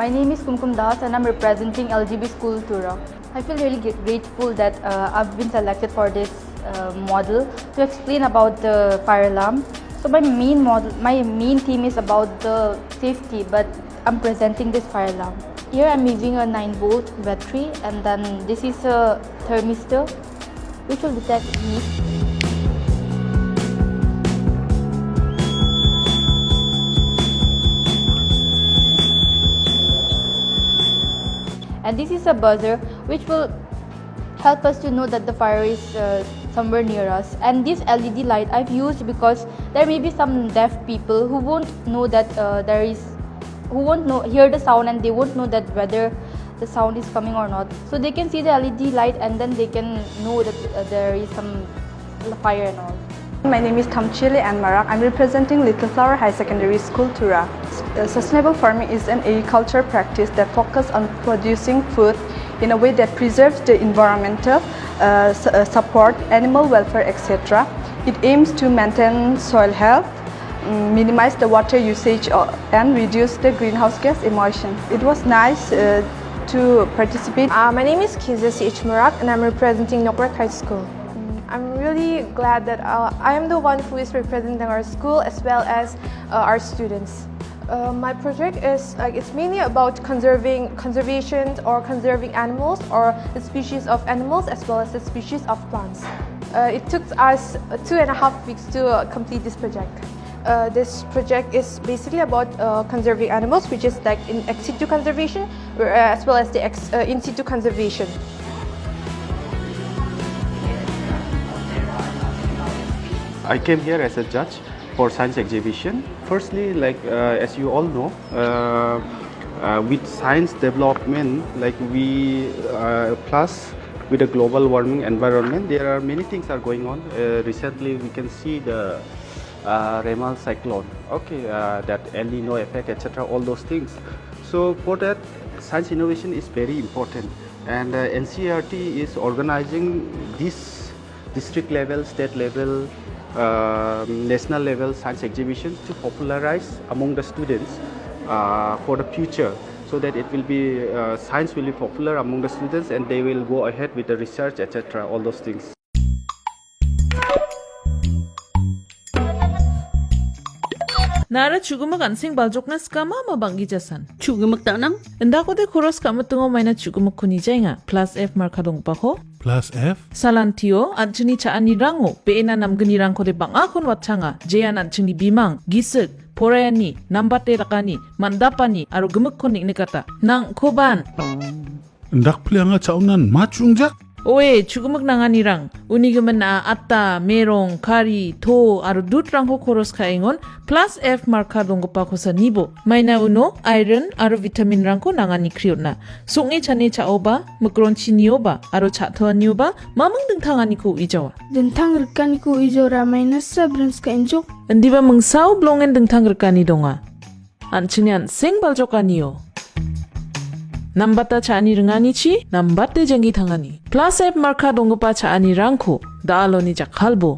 My name is Kumkum Das and I'm representing LGB School Tura. I feel really grateful that I've been selected for this model to explain about the fire alarm. So my main theme is about the safety, but I'm presenting this fire alarm. Here I'm using a 9-volt battery, and then this is a thermistor which will detect heat. And this is a buzzer which will help us to know that the fire is somewhere near us. And this LED light I've used because there may be some deaf people who won't know that who won't hear the sound, and they won't know that whether the sound is coming or not. So they can see the LED light and then they can know that there is some fire and all. My name is Tamchili and Marak. I'm representing Little Flower High Secondary School, Tura. Sustainable farming is an agriculture practice that focuses on producing food in a way that preserves the environmental, support animal welfare, etc. It aims to maintain soil health, minimize the water usage, and reduce the greenhouse gas emissions. It was nice to participate. My name is Kiza C.H. Marak and I'm representing Nokrak High School. I'm really glad that I am the one who is representing our school as well as our students. My project is it's mainly about conservation or conserving animals or the species of animals as well as the species of plants. It took us 2.5 weeks to complete this project. This project is basically about conserving animals, which is like in ex situ conservation as well as the in situ conservation. I came here as a judge for science exhibition. Firstly, as you all know, with science development, plus with the global warming environment, there are many things are going on. Recently, we can see the Remal cyclone, that El Nino effect, etc. All those things. So for that, science innovation is very important, and NCERT is organizing this district level, state level, national level science exhibitions to popularize among the students for the future, so that it will be science will be popular among the students and they will go ahead with the research, etc. All those things. Nara chugumak ansing baljokna skama mabanggi jasan. Chugumak tanang? Endako de koros kamu tungo maina chugumak kuni jainga. Plus F markadong pako. Plus F? Salantio, anchini chaani rango. Peena namgani rangko de bangakon watchanga. Jayan anchini bimang. Gisik. Porayani. Nambate rakani. Mandapani. Aro gemak konik nekata. Nang koban. Ndak plianga chaunan machungjak? Oe, chugumak nanganirang. Unigaman na atta, merong, kari, to, aro dut rangko koros kaingon, plus F marka donggo pa ko sa nibo. May na uno, iron, aro vitamin rangko nangani kriot na. Sungi chane cha oba, makronchi niyo ba, aro cha toa niyo ba, mamang dengtangani ko ijawa. Dengtang rekani ko ijora may nasa brans ka injok. Hindi ba mengsaw blongen dengtang rekani donga? Anchinian sing baljokaniyo. Nambata chaani rengani chi, nambate jangi thangani. Plus F marka dongpa chaani rangko, daalo ni jakhalbo.